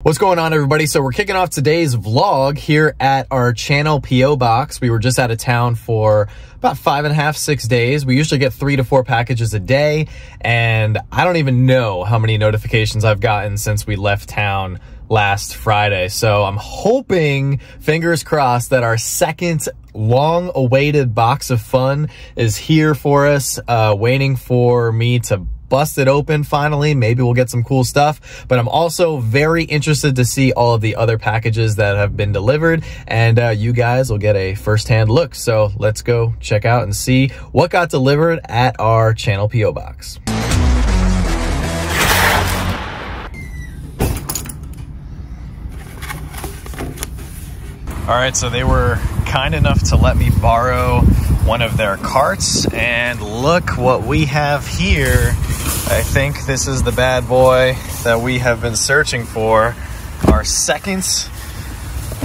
What's going on, everybody? So we're kicking off today's vlog here at our channel P.O. box. We were just out of town for about 5.5, 6 days. We usually get 3 to 4 packages a day, and I don't even know how many notifications I've gotten since we left town last Friday. So I'm hoping, fingers crossed, that our second long-awaited box of fun is here for us, waiting for me to bust it open finally. Maybe we'll get some cool stuff, but I'm also very interested to see all of the other packages that have been delivered, and you guys will get a first-hand look. So let's go check out and see what got delivered at our channel P.O. box. All right, so they were kind enough to let me borrow one of their carts, and look what we have here. I think this is the bad boy that we have been searching for. Our second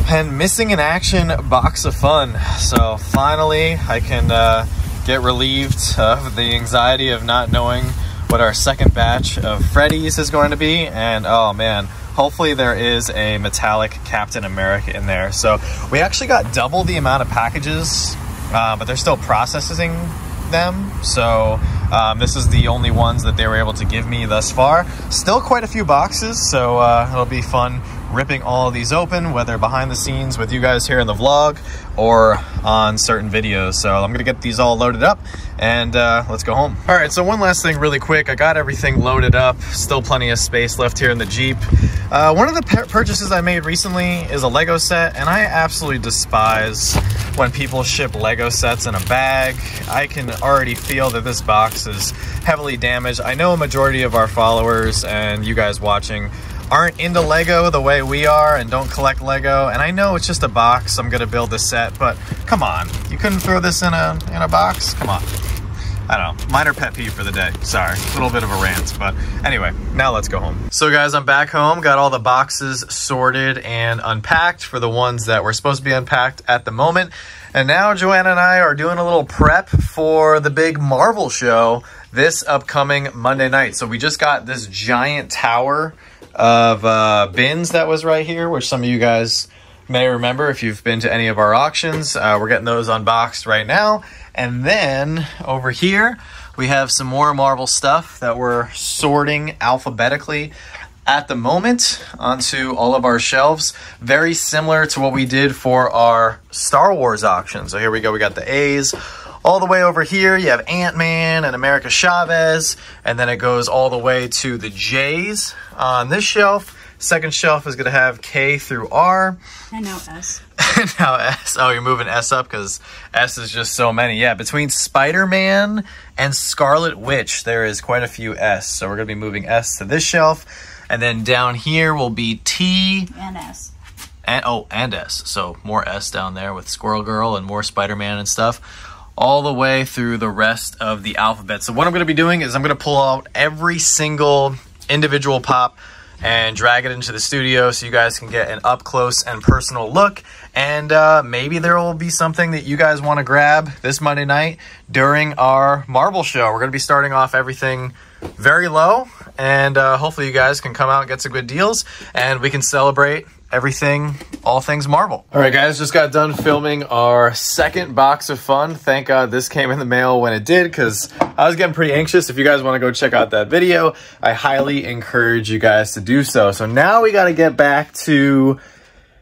and missing in action box of fun. So finally I can get relieved of the anxiety of not knowing what our second batch of Freddy's is going to be. And oh man, hopefully there is a metallic Captain America in there. So we actually got double the amount of packages, but they're still processing them. So this is the only ones that they were able to give me thus far. Still quite a few boxes, so it'll be fun ripping all of these open, whether behind the scenes with you guys here in the vlog or on certain videos. So I'm gonna get these all loaded up and let's go home. All right, so one last thing really quick. I got everything loaded up, still plenty of space left here in the Jeep. One of the purchases I made recently is a Lego set, and I absolutely despise when people ship Lego sets in a bag. I can already feel that this box is heavily damaged. I know a majority of our followers and you guys watching aren't into Lego the way we are and don't collect Lego, and I know it's just a box. I'm gonna build a set, but come on, you couldn't throw this in a box? Come on. I don't know, minor pet peeve for the day. Sorry, a little bit of a rant, but anyway, now let's go home. So guys, I'm back home, got all the boxes sorted and unpacked for the ones that were supposed to be unpacked at the moment. And now Joanna and I are doing a little prep for the big Marvel show this upcoming Monday night. So we just got this giant tower of bins that was right here, which some of you guys may remember if you've been to any of our auctions. We're getting those unboxed right now. And then over here, we have some more Marvel stuff that we're sorting alphabetically at the moment onto all of our shelves. Very similar to what we did for our Star Wars auction. So here we go, we got the A's. All the way over here, you have Ant-Man and America Chavez, and then it goes all the way to the J's on this shelf. Second shelf is going to have K through R. And now S. And now S. Oh, you're moving S up because S is just so many. Yeah, between Spider-Man and Scarlet Witch, there is quite a few S. So we're going to be moving S to this shelf. And then down here will be T. And S. And, oh, and S. So more S down there with Squirrel Girl and more Spider-Man and stuff, all the way through the rest of the alphabet. So what I'm going to be doing is I'm going to pull out every single individual pop and drag it into the studio so you guys can get an up close and personal look. And maybe there will be something that you guys want to grab this Monday night during our Marvel show. We're going to be starting off everything very low, and hopefully you guys can come out and get some good deals and we can celebrate everything, all things Marvel. All right, guys, just got done filming our second box of fun. Thank God this came in the mail when it did, because I was getting pretty anxious. If you guys want to go check out that video, I highly encourage you guys to do so. So now we got to get back to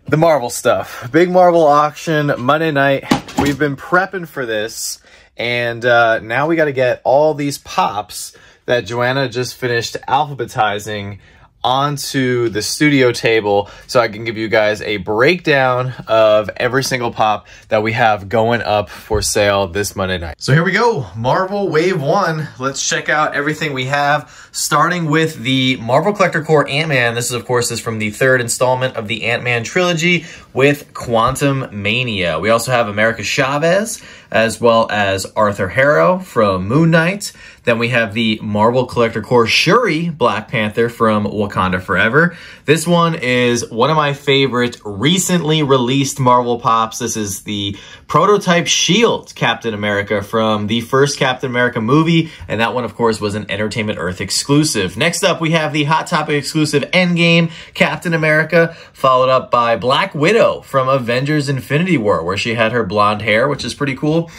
the Marvel stuff. Big Marvel auction Monday night. We've been prepping for this, and now we got to get all these pops that Joanna just finished alphabetizing onto the studio table so I can give you guys a breakdown of every single pop that we have going up for sale this Monday night. So here we go, Marvel Wave 1. Let's check out everything we have, starting with the Marvel Collector Corps Ant-Man. This is, of course, from the third installment of the Ant-Man trilogy with Quantum Mania. We also have America Chavez, as well as Arthur Harrow from Moon Knight. Then we have the Marvel Collector Core Shuri Black Panther from Wakanda Forever. This one is one of my favorite recently released Marvel Pops. This is the prototype Shield Captain America from the first Captain America movie, and that one, of course, was an Entertainment Earth exclusive. Next up, we have the Hot Topic exclusive Endgame Captain America, followed up by Black Widow from Avengers Infinity War, where she had her blonde hair, which is pretty cool.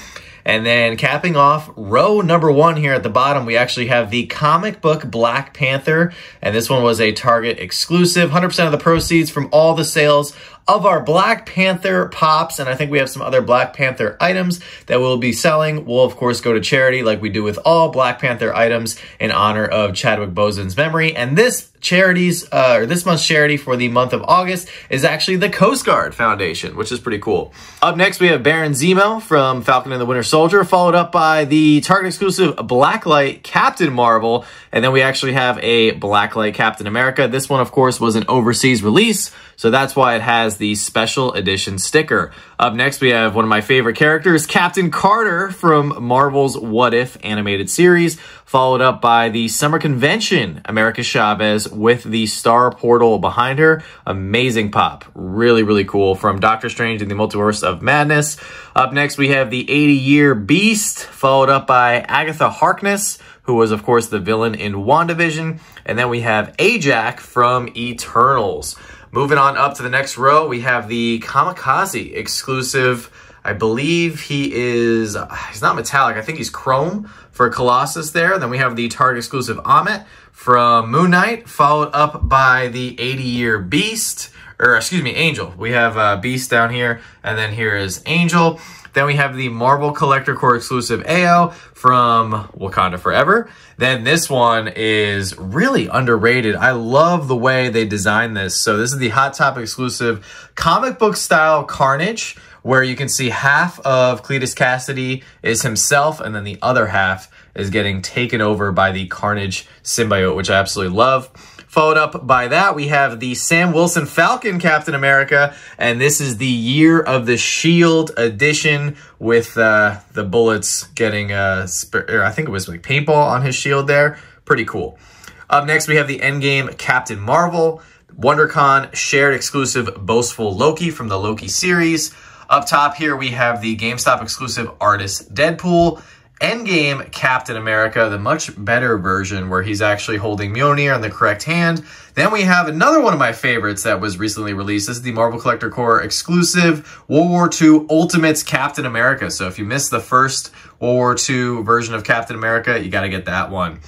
And then capping off row number 1 here at the bottom, we actually have the comic book Black Panther. And this one was a Target exclusive. 100% of the proceeds from all the sales of our Black Panther Pops, and I think we have some other Black Panther items that we'll be selling, will of course go to charity like we do with all Black Panther items in honor of Chadwick Boseman's memory. And this this month's charity for the month of August is actually the Coast Guard Foundation, which is pretty cool. Up next, we have Baron Zemo from Falcon and the Winter Soldier, followed up by the Target exclusive Blacklight Captain Marvel, and then we actually have a Blacklight Captain America. This one, of course, was an overseas release, so that's why it has the special edition sticker. Up next, we have one of my favorite characters, Captain Carter from Marvel's What If animated series, followed up by the Summer Convention America Chavez with the Star Portal behind her. Amazing pop. Really, really cool. From Doctor Strange in the Multiverse of Madness. Up next, we have the 80-Year Beast, followed up by Agatha Harkness, who was, of course, the villain in WandaVision. And then we have Ajak from Eternals. Moving on up to the next row, we have the Kamikaze exclusive. I believe he's not metallic. I think he's chrome for Colossus there. Then we have the Target exclusive Amit from Moon Knight, followed up by the 80-Year Beast, or excuse me, Angel. We have Beast down here, and then here is Angel. Then we have the Marvel Collector Core exclusive AO from Wakanda Forever. Then this one is really underrated. I love the way they designed this. So this is the Hot Topic exclusive comic book style Carnage, where you can see half of Cletus Cassidy is himself, and then the other half is getting taken over by the Carnage symbiote, which I absolutely love. Followed up by that, we have the Sam Wilson Falcon Captain America, and this is the Year of the Shield edition with the bullets getting, I think it was like paintball on his shield there. Pretty cool. Up next, we have the Endgame Captain Marvel, WonderCon shared exclusive Boastful Loki from the Loki series. Up top here, we have the GameStop exclusive Artist Deadpool, Endgame Captain America, the much better version where he's actually holding Mjolnir in the correct hand. Then we have another one of my favorites that was recently released. This is the Marvel Collector Core exclusive World War II Ultimates Captain America. So if you missed the first World War II version of Captain America, you got to get that one.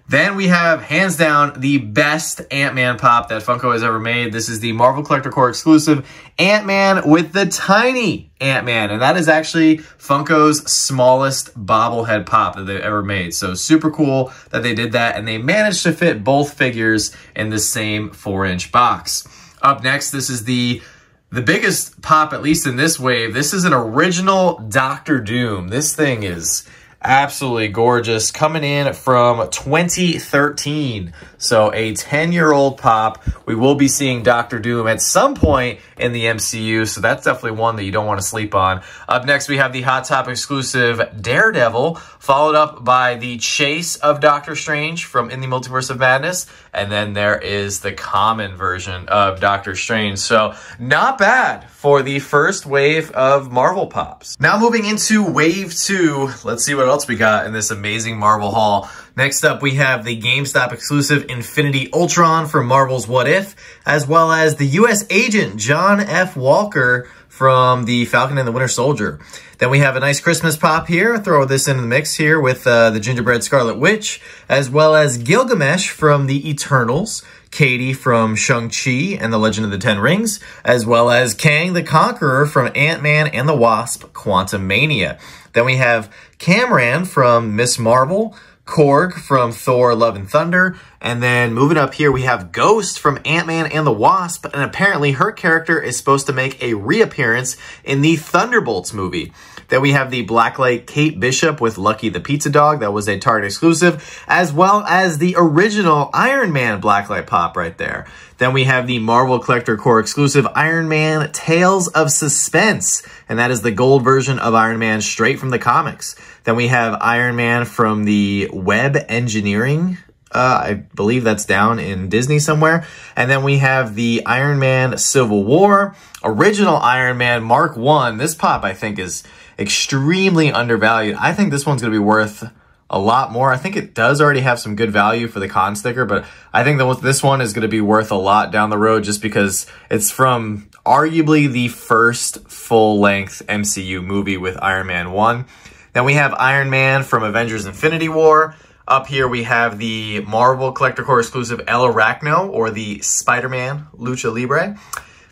Then we have, hands down, the best Ant-Man pop that Funko has ever made. This is the Marvel Collector Core exclusive Ant-Man with the tiny Ant-Man. And that is actually Funko's smallest bobblehead pop that they've ever made. So super cool that they did that. And they managed to fit both figures in the same 4-inch box. Up next, this is the biggest pop, at least in this wave. This is an original Doctor Doom. This thing is absolutely gorgeous, coming in from 2013. So a 10-year-old pop. We will be seeing Doctor Doom at some point in the MCU, so that's definitely one that you don't want to sleep on. Up next, we have the Hot Topic exclusive Daredevil, followed up by the Chase of Doctor Strange from In the Multiverse of Madness, and then there is the common version of Doctor Strange. So not bad for the first wave of Marvel pops. Now moving into wave 2, let's see what else we got in this amazing Marvel haul. Next up, we have the GameStop exclusive Infinity Ultron from Marvel's What If, as well as the U.S. Agent John F. Walker from the Falcon and the Winter Soldier. Then we have a nice Christmas pop here. Throw this in the mix here with the Gingerbread Scarlet Witch, as well as Gilgamesh from the Eternals, Katie from Shang-Chi and the Legend of the Ten Rings, as well as Kang the Conqueror from Ant-Man and the Wasp, Quantumania. Then we have Cameron from Miss Marvel, Korg from Thor Love and Thunder, And then moving up here, we have Ghost from Ant-Man and the Wasp, and apparently her character is supposed to make a reappearance in the Thunderbolts movie. Then we have the Blacklight Kate Bishop with Lucky the Pizza Dog. That was a Target exclusive, as well as the original Iron Man Blacklight Pop right there. Then we have the Marvel Collector Core exclusive Iron Man Tales of Suspense, and that is the gold version of Iron Man straight from the comics. Then we have Iron Man from the Web Engineering. I believe that's down in Disney somewhere. And then we have the Iron Man Civil War, original Iron Man Mark 1. This pop, I think, is extremely undervalued. I think this one's going to be worth a lot more. I think it does already have some good value for the con sticker, but I think that this one is going to be worth a lot down the road just because it's from arguably the first full-length MCU movie with Iron Man 1. Then we have Iron Man from Avengers Infinity War. Up here we have the Marvel Collector Core exclusive El Arachno, or the Spider-Man Lucha Libre.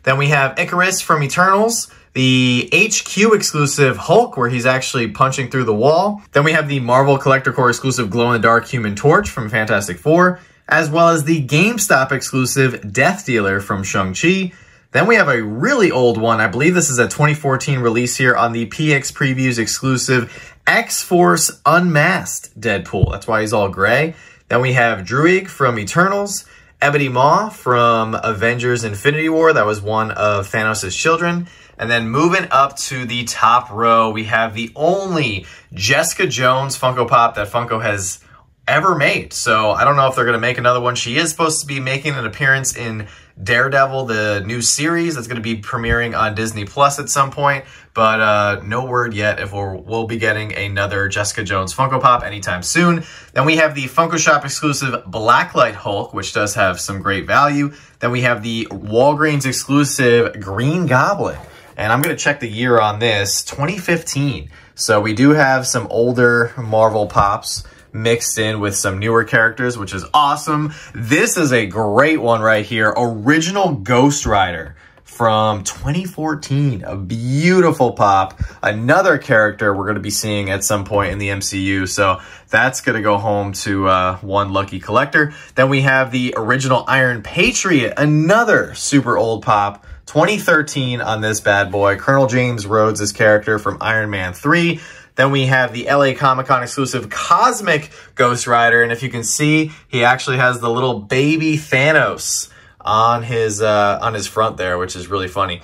Then we have Icarus from Eternals, the HQ exclusive Hulk, where he's actually punching through the wall. Then we have the Marvel Collector Core exclusive glow-in-the-dark Human Torch from Fantastic Four, as well as the GameStop exclusive Death Dealer from Shang-Chi. Then we have a really old one. I believe this is a 2014 release here on the PX Previews exclusive X-Force Unmasked Deadpool. That's why he's all gray. Then we have Druig from Eternals, Ebony Maw from Avengers Infinity War. That was one of Thanos' children. And then moving up to the top row, we have the only Jessica Jones Funko Pop that Funko has ever made. So I don't know if they're going to make another one. She is supposed to be making an appearance in Daredevil, the new series that's going to be premiering on Disney Plus at some point, but no word yet if we'll be getting another Jessica Jones Funko Pop anytime soon. Then we have the Funko Shop exclusive Blacklight Hulk, which does have some great value. Then we have the Walgreens exclusive Green Goblin, and I'm going to check the year on this, 2015. So we do have some older Marvel Pops mixed in with some newer characters, which is awesome. This is a great one right here. Original Ghost Rider from 2014. A beautiful pop. Another character we're going to be seeing at some point in the MCU. So that's going to go home to one lucky collector. Then we have the original Iron Patriot. Another super old pop. 2013 on this bad boy. Colonel James Rhodes' character from Iron Man 3. Then we have the LA Comic-Con exclusive Cosmic Ghost Rider. And if you can see, he actually has the little baby Thanos on his front there, which is really funny.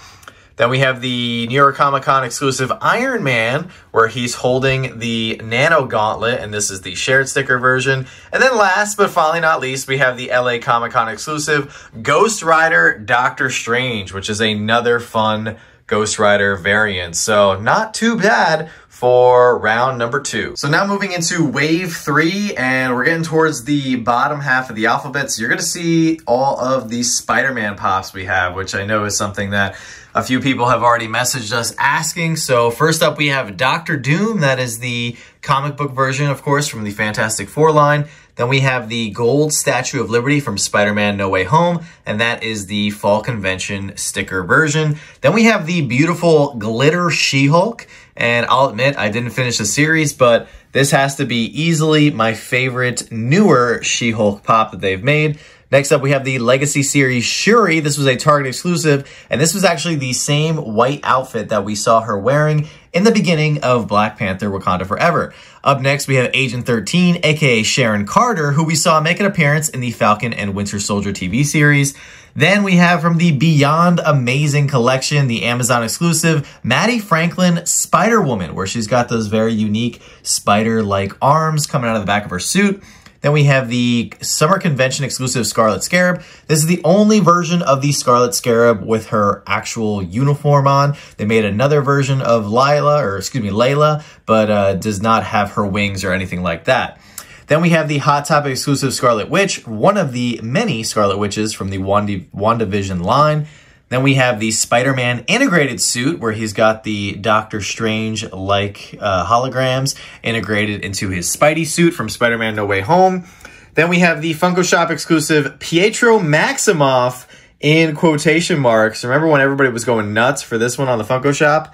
Then we have the New York Comic-Con exclusive Iron Man, where he's holding the Nano Gauntlet, and this is the shared sticker version. And then last but finally not least, we have the LA Comic-Con exclusive Ghost Rider Doctor Strange, which is another fun Ghost Rider variant. So not too bad for round number 2. So now moving into wave 3, and we're getting towards the bottom half of the alphabet. So you're going to see all of these Spider-Man pops we have, which I know is something that a few people have already messaged us asking. So first up, we have Doctor Doom. That is the comic book version, of course, from the Fantastic Four line. Then we have the gold Statue of Liberty from Spider-Man No Way Home, and that is the Fall Convention sticker version. Then we have the beautiful glitter She-Hulk, and I'll admit I didn't finish the series, but this has to be easily my favorite newer She-Hulk pop that they've made. Next up, we have the Legacy Series Shuri. This was a Target exclusive, and this was actually the same white outfit that we saw her wearing in the beginning of Black Panther Wakanda Forever. Up next, we have Agent 13, aka Sharon Carter, who we saw make an appearance in the Falcon and Winter Soldier TV series. Then we have from the Beyond Amazing collection, the Amazon exclusive, Maddie Franklin Spider-Woman, where she's got those very unique spider-like arms coming out of the back of her suit. Then we have the Summer Convention exclusive Scarlet Scarab. This is the only version of the Scarlet Scarab with her actual uniform on. They made another version of Layla, but does not have her wings or anything like that. Then we have the Hot Topic exclusive Scarlet Witch, one of the many Scarlet Witches from the WandaVision line. Then we have the Spider-Man integrated suit, where he's got the Doctor Strange-like holograms integrated into his Spidey suit from Spider-Man No Way Home. Then we have the Funko Shop exclusive Pietro Maximoff in quotation marks. Remember when everybody was going nuts for this one on the Funko Shop?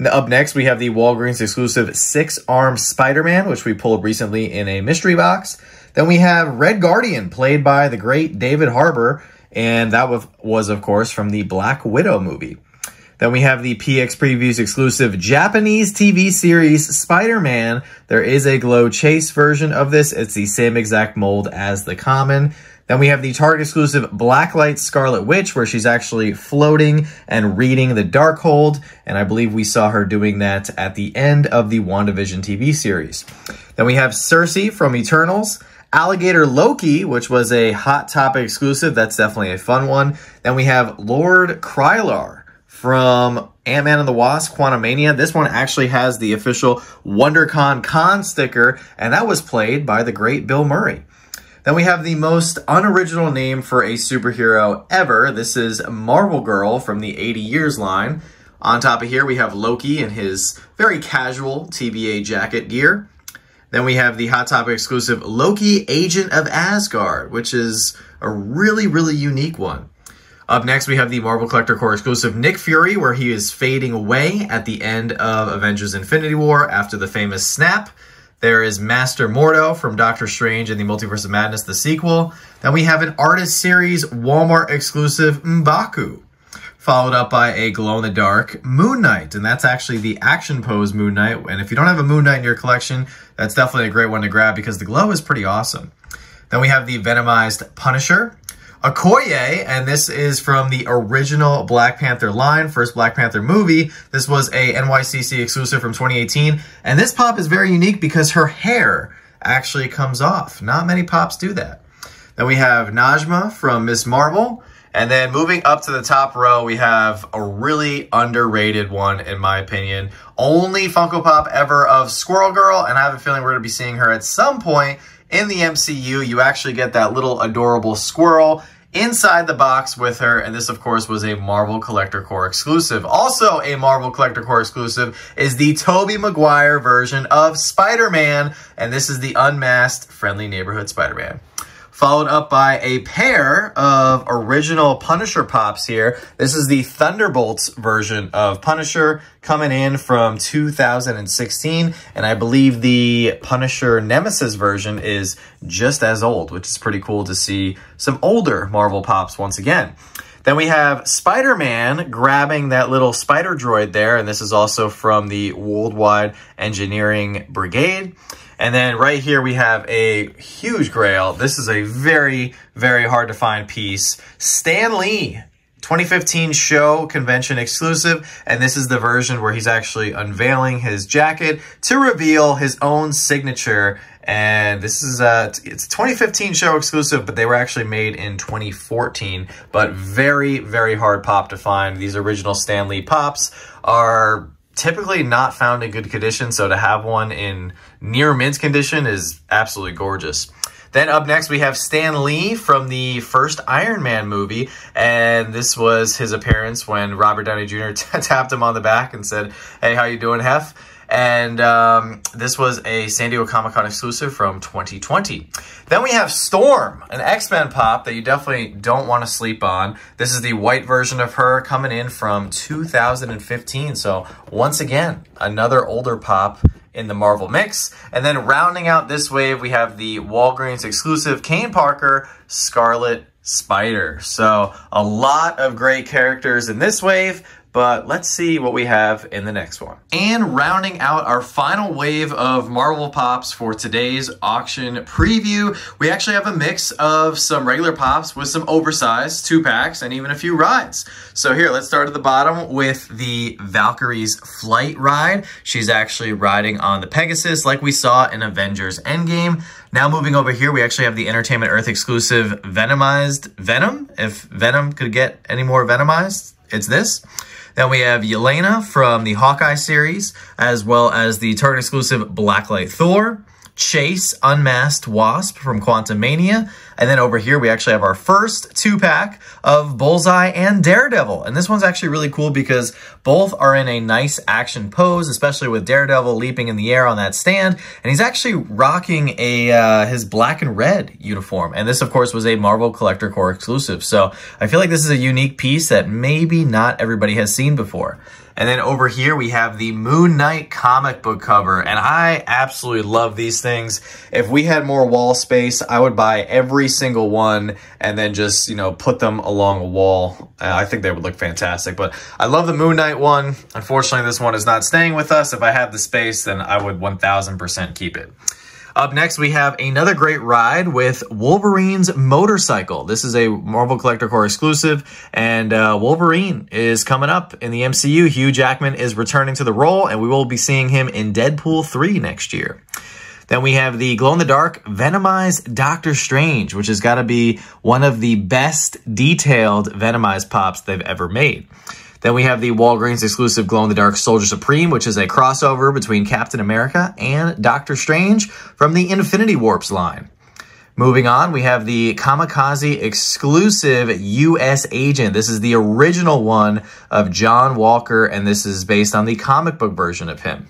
Up next, we have the Walgreens exclusive 6-arm Spider-Man, which we pulled recently in a mystery box. Then we have Red Guardian, played by the great David Harbour, and that was of course, from the Black Widow movie. Then we have the PX Previews exclusive Japanese TV series Spider-Man. There is a Glow Chase version of this. It's the same exact mold as the common. Then we have the Target exclusive Blacklight Scarlet Witch, where she's actually floating and reading the Darkhold. And I believe we saw her doing that at the end of the WandaVision TV series. Then we have Cersei from Eternals. Alligator Loki, which was a Hot Topic exclusive. That's definitely a fun one. Then we have Lord Krylar from Ant-Man and the Wasp, Quantumania. This one actually has the official WonderCon con sticker, and that was played by the great Bill Murray. Then we have the most unoriginal name for a superhero ever. This is Marvel Girl from the 80 Years line. On top of here, we have Loki in his very casual TVA jacket gear. Then we have the Hot Topic exclusive Loki Agent of Asgard, which is a really, really unique one. Up next, we have the Marvel Collector Core exclusive Nick Fury, where he is fading away at the end of Avengers Infinity War after the famous snap. There is Master Mordo from Doctor Strange and the Multiverse of Madness, the sequel. Then we have an Artist Series Walmart exclusive M'Baku, followed up by a glow-in-the-dark Moon Knight, and that's actually the action pose Moon Knight. And if you don't have a Moon Knight in your collection, that's definitely a great one to grab because the glow is pretty awesome. Then we have the Venomized Punisher, Okoye, and this is from the original Black Panther line, first Black Panther movie. This was a NYCC exclusive from 2018, and this pop is very unique because her hair actually comes off. Not many pops do that. Then we have Najma from Ms. Marvel, and then moving up to the top row, we have a really underrated one, in my opinion. Only Funko Pop ever of Squirrel Girl, and I have a feeling we're going to be seeing her at some point in the MCU. You actually get that little adorable squirrel inside the box with her, and this, of course, was a Marvel Collector Core exclusive. Also a Marvel Collector Core exclusive is the Tobey Maguire version of Spider-Man, and this is the unmasked Friendly Neighborhood Spider-Man. Followed up by a pair of original Punisher pops here. This is the Thunderbolts version of Punisher coming in from 2016. And I believe the Punisher Nemesis version is just as old, which is pretty cool to see some older Marvel pops once again. Then we have Spider-Man grabbing that little spider droid there. And this is also from the Worldwide Engineering Brigade. And then right here we have a huge grail. This is a very, very hard to find piece. Stan Lee, 2015 show convention exclusive. And this is the version where he's actually unveiling his jacket to reveal his own signature. And this is it's a 2015 show exclusive, but they were actually made in 2014. But very, very hard pop to find. These original Stan Lee pops are typically not found in good condition, so to have one in near mint condition is absolutely gorgeous. Then up next we have Stan Lee from the first Iron Man movie, and this was his appearance when Robert Downey Jr. tapped him on the back and said, "Hey, how you doing, Hef?" And this was a San Diego Comic-Con exclusive from 2020. Then we have Storm, an X-Men pop that you definitely don't want to sleep on. This is the white version of her coming in from 2015. So once again, another older pop in the Marvel mix. And then rounding out this wave, we have the Walgreens exclusive Kane Parker Scarlet Spider. So a lot of great characters in this wave, but let's see what we have in the next one. And rounding out our final wave of Marvel Pops for today's auction preview, we actually have a mix of some regular Pops with some oversized 2-packs and even a few rides. So here, let's start at the bottom with the Valkyrie's Flight ride. She's actually riding on the Pegasus like we saw in Avengers Endgame. Now moving over here, we actually have the Entertainment Earth exclusive Venomized Venom. If Venom could get any more Venomized, it's this. Then we have Yelena from the Hawkeye series, as well as the Target exclusive Blacklight Thor, Chase Unmasked Wasp from Quantumania, And then over here, we actually have our first 2-pack of Bullseye and Daredevil. And this one's actually really cool because both are in a nice action pose, especially with Daredevil leaping in the air on that stand. And he's actually rocking his black and red uniform. And this, of course, was a Marvel Collector Core exclusive. So I feel like this is a unique piece that maybe not everybody has seen before. And then over here, we have the Moon Knight comic book cover, and I absolutely love these things. If we had more wall space, I would buy every single one and then just, you know, put them along a wall. I think they would look fantastic, but I love the Moon Knight one. Unfortunately, this one is not staying with us. If I had the space, then I would 1000% keep it. Up next, we have another great ride with Wolverine's motorcycle. This is a Marvel Collector Core exclusive, and Wolverine is coming up in the MCU. Hugh Jackman is returning to the role, and we will be seeing him in Deadpool 3 next year. Then we have the glow-in-the-dark Venomized Doctor Strange, which has got to be one of the best detailed Venomized pops they've ever made. Then we have the Walgreens exclusive glow-in-the-dark Soldier Supreme, which is a crossover between Captain America and Doctor Strange from the Infinity Warps line. Moving on, we have the Kamikaze exclusive U.S. Agent. This is the original one of John Walker, and this is based on the comic book version of him.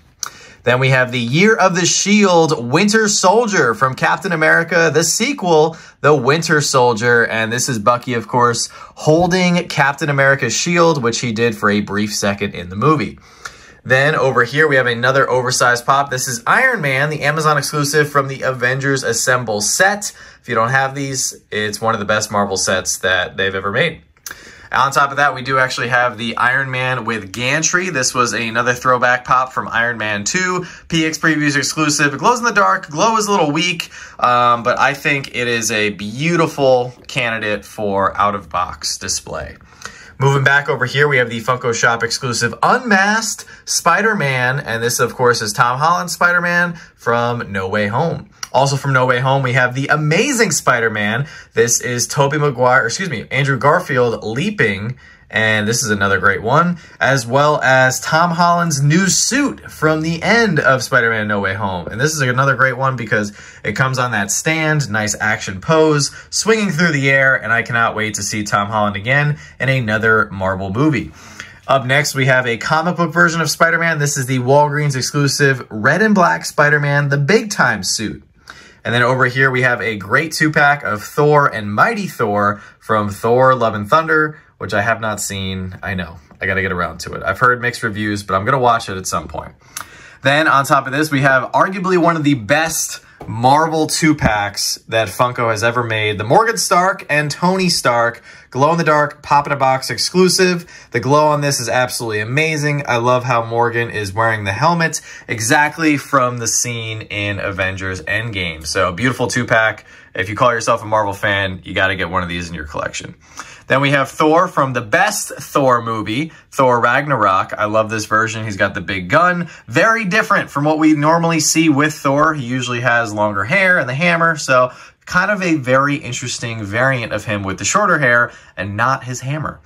Then we have the Year of the Shield Winter Soldier from Captain America, the sequel, The Winter Soldier. And this is Bucky, of course, holding Captain America's shield, which he did for a brief second in the movie. Then over here, we have another oversized pop. This is Iron Man, the Amazon exclusive from the Avengers Assemble set. If you don't have these, it's one of the best Marvel sets that they've ever made. On top of that, we do actually have the Iron Man with Gantry. This was another throwback pop from Iron Man 2. PX Previews exclusive. It glows in the dark. Glow is a little weak, but I think it is a beautiful candidate for out-of-box display. Moving back over here, we have the Funko Shop exclusive Unmasked Spider-Man. And this, of course, is Tom Holland's Spider-Man from No Way Home. Also from No Way Home, we have the Amazing Spider-Man. This is Andrew Garfield leaping, and this is another great one, as well as Tom Holland's new suit from the end of Spider-Man No Way Home. And this is another great one because it comes on that stand, nice action pose, swinging through the air, and I cannot wait to see Tom Holland again in another Marvel movie. Up next, we have a comic book version of Spider-Man. This is the Walgreens exclusive Red and Black Spider-Man, the Big Time suit. And then over here, we have a great 2-pack of Thor and Mighty Thor from Thor Love and Thunder, which I have not seen. I know, I got to get around to it. I've heard mixed reviews, but I'm going to watch it at some point. Then on top of this, we have arguably one of the best Marvel 2-packs that Funko has ever made. The Morgan Stark and Tony Stark glow-in-the-dark pop-in-a-box exclusive. The glow on this is absolutely amazing. I love how Morgan is wearing the helmet exactly from the scene in Avengers Endgame. So beautiful 2-pack. If you call yourself a Marvel fan, you got to get one of these in your collection. Then we have Thor from the best Thor movie, Thor Ragnarok. I love this version. He's got the big gun. Very different from what we normally see with Thor. He usually has longer hair and the hammer, so kind of a very interesting variant of him with the shorter hair and not his hammer.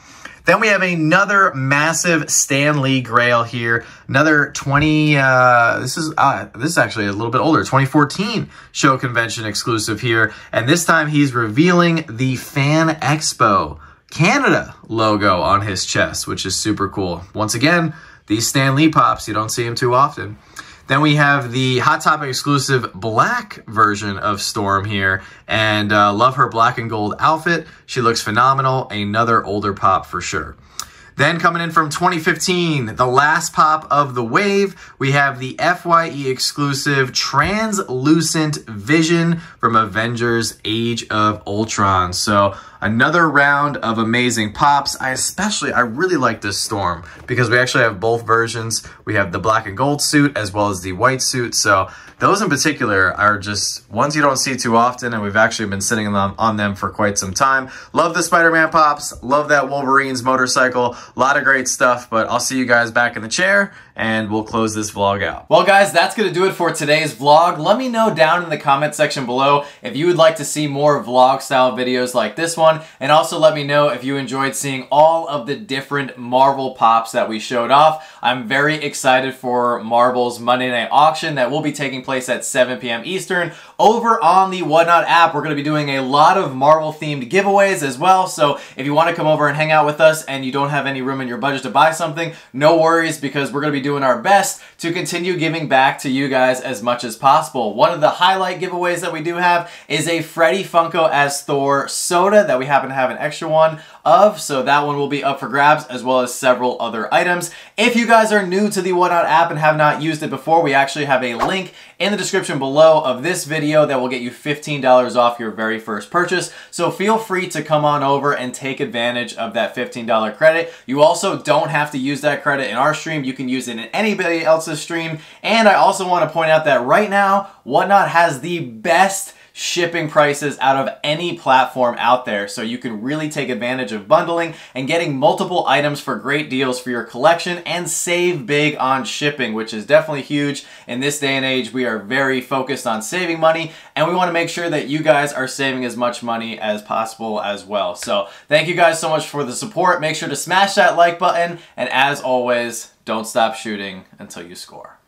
Then we have another massive Stan Lee Grail here. Another this is actually a little bit older, 2014 show convention exclusive here. And this time he's revealing the Fan Expo Canada logo on his chest, which is super cool. Once again, these Stan Lee pops, you don't see them too often. Then we have the Hot Topic exclusive black version of Storm here, and love her black and gold outfit. She looks phenomenal. Another older pop for sure. Then coming in from 2015, the last pop of the wave, we have the FYE exclusive Translucent Vision from Avengers Age of Ultron. So another round of amazing pops. I really like this Storm because we actually have both versions. We have the black and gold suit as well as the white suit. So those in particular are just ones you don't see too often, and we've actually been sitting on them for quite some time. Love the Spider-Man pops. Love that Wolverine's motorcycle. a lot of great stuff, but I'll see you guys back in the chair and we'll close this vlog out. Well guys, that's gonna do it for today's vlog. Let me know down in the comment section below if you would like to see more vlog style videos like this one, and also let me know if you enjoyed seeing all of the different Marvel pops that we showed off. I'm very excited for Marvel's Monday night auction that will be taking place at 7 p.m. Eastern over on the Whatnot app. We're gonna be doing a lot of Marvel themed giveaways as well, so if you wanna come over and hang out with us and you don't have any room in your budget to buy something, no worries, because we're gonna be doing our best to continue giving back to you guys as much as possible. One of the highlight giveaways that we do have is a Freddy Funko as Thor soda that we happen to have an extra one of, so that one will be up for grabs, as well as several other items. If you guys are new to the Whatnot app and have not used it before, we actually have a link in the description below of this video that will get you $15 off your very first purchase, so feel free to come on over and take advantage of that $15 credit. You also don't have to use that credit in our stream. You can use it in anybody else's stream, and I also want to point out that right now Whatnot has the best shipping prices out of any platform out there, so you can really take advantage of bundling and getting multiple items for great deals for your collection and save big on shipping, which is definitely huge. In this day and age, we are very focused on saving money, and we want to make sure that you guys are saving as much money as possible as well. So thank you guys so much for the support. Make sure to smash that like button, and as always, don't stop shooting until you score.